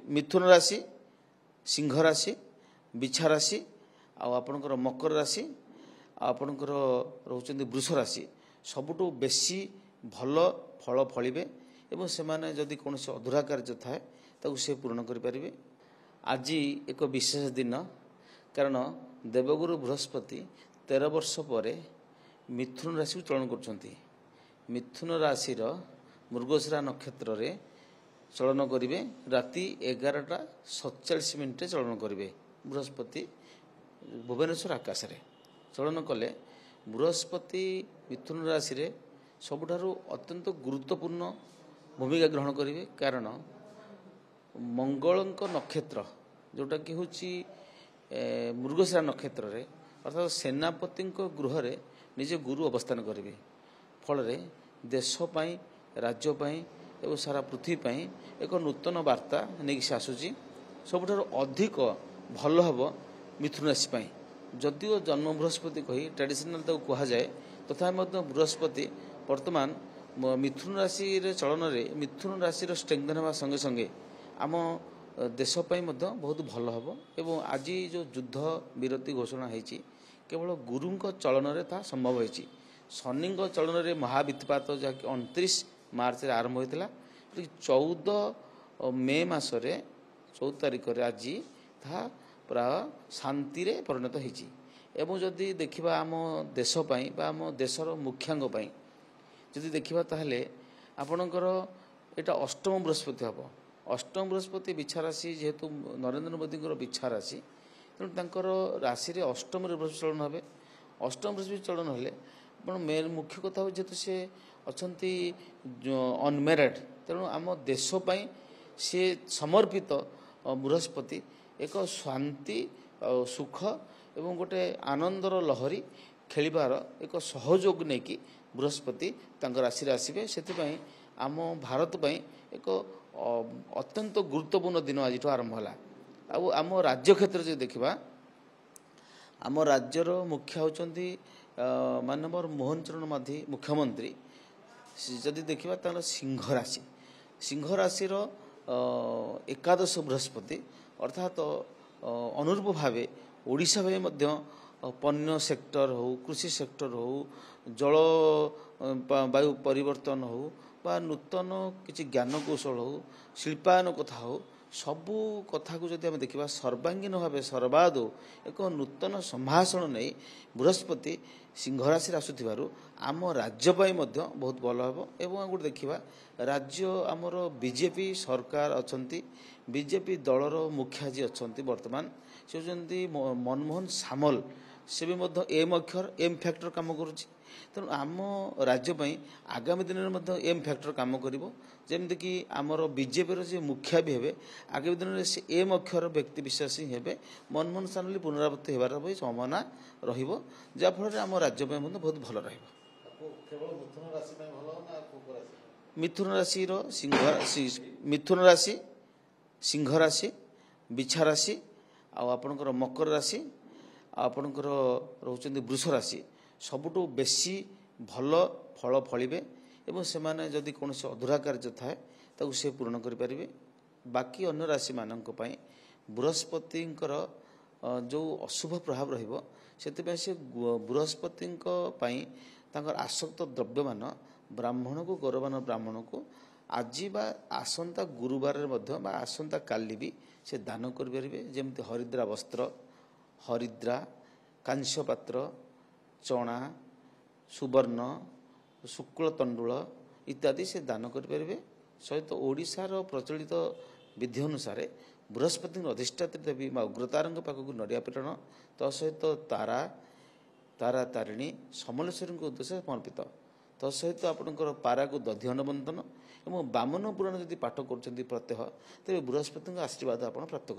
मिथुन राशि सिंह राशि बिछा राशि आपणकर मकर राशि आपणकर रोचंदी वृष राशि सबुठु बेसी भल फल फलिबे एवं सेमाने जदि कौन अधूरा कार्य थाए ताकू से पूर्ण करें। आज एक विशेष दिन कारण देवगुरु बृहस्पति 13 वर्ष पर मिथुन राशि चलन कर मिथुन राशि मृगशिरा नक्षत्र रे चलन करेंगे राति 11:47 चलन करेंगे बृहस्पति भुवनेश्वर आकाश रे चलन कले बृहस्पति मिथुन राशि रे सबुठारु अत्यंत गुरुत्वपूर्ण भूमिका ग्रहण करेंगे कारण मंगलंक नक्षत्र जोटा कि हूँ मृगशिरा नक्षत्र रे अर्थात सेनापति गृह रे निजे गुरु अवस्थान करेंगे फल देश पाई राज्य पाई एवं सारा पृथ्वी पाई एक नूतन वार्ता नहीं से आसूची सबुठारु अधिक भल हम मिथुन राशि पाई जदिओ जन्म बृहस्पति कही ट्रेडिशनल कह जाए तथा बृहस्पति वर्तमान मिथुन राशि चलन रे मिथुन राशि स्ट्रेंथन होगा संगे संगे आम देशपाई बहुत भल हम एवं आज जो युद्ध विरति घोषणा होती केवल गुरु चलन रे ता संभव होती शनि चलन रे महावित्पात जहाँकि 29 मार्च रे आरंभ होता 14 मे मसरे 14 तारिख आज ता प्राय शांति रे परिणत होती एवं जदि देखा आम देशपाई आम देशर मुख्यांग जदि देखा ताहले आपणकर एटा अष्टम बृहस्पति हम अष्टम बृहस्पति बिछा राशि जेहेतु नरेंद्र मोदी बिछा राशि तेणु तांकर राशि रे अष्टम बृहस्पति चलन हे अष्टम बृहस्पति चलन हेले मेन मुख्य कथा हो जेहेतु से अछंती अनमेरिड तेणु आम देशपाई सी समर्पित बृहस्पति एक शांति सुख एवं गोटे आनंदर लहरी खेलिबार एक सहयोग नहीं कि बृहस्पति राशि आसवे से आम भारत पाई एक अत्यंत गुरुत्वपूर्ण दिन आज आरंभ है आम राज्य क्षेत्र जो देखा आम राज्यर मुख्य होती माननीय मोहन चरण माझी मुख्यमंत्री जदि देखा सिंह राशि एकादश बृहस्पति अर्थात अनुरूप भाव ओडिशा भाई पण्य सेक्टर हो कृषि सेक्टर हो जल वायु परिवर्तन हो बा नूतन किसी ज्ञान कौशल हो शिल्पायन कथा हो सबू कथा को जब देखा सर्वांगीन भाव सर्वादो एक नूतन संभाषण नहीं बृहस्पति सिंह राशि आसुथिबारु आम राज्य पाई बहुत भल हम एवं गोटे देखा राज्य आमर बीजेपी सरकार अछंती बीजेपी दलर मुखिया जी अच्छा वर्तमान से होती मनमोहन सामल से भी एम अक्षर एम फैक्टर काम करुच्ची तेणु आम राज्य आगामी दिन में एम फैक्टर काम करमती कि आमर बीजेपी जी मुखिया भी हे आगामी दिन में से एम अक्षर व्यक्ति विशेष ही हे मनमोहन सामल पुनरावृत्ति होबार भी संभावना रहाफल आम राज्य बहुत भल मिथुन राशि सिंह राशि बिछा राशि आपणकर मकर राशि आपणकर रोचंदी वृष राशि सबुठु बेसी भल फल फलिबे एवं सेमाने जदि कौन अधूरा कार्य थाए ताकू से पूर्ण करें। बाकी अन्य राशि मानक पई बृहस्पति जो अशुभ प्रभाव रहिबो सेतिपई से बृहस्पति आसक्त द्रव्यमान ब्राह्मण को गौरवान ब्राह्मण को आज बा आसंता गुरुवार आसंता काली भी से दान करें जमती हरिद्रा वस्त्र हरिद्रा कांस्य पात्र चना सुवर्ण शुक्ल तंडुल इत्यादि से दान करें सहित ओडिशार प्रचलित विधि अनुसार बृहस्पति अधिष्ठात्री देवी माँ उग्रतारंग पाखक नड़िया पीटन तसहित तारा तारा तारिणी समलेश्वरी उद्देश्य समर्पित तसहित आपणकर पारा को दध्यन बंधन और बामन पुराण जदि पाठ कर प्रत्यह तेज बृहस्पति आशीर्वाद आप प्राप्त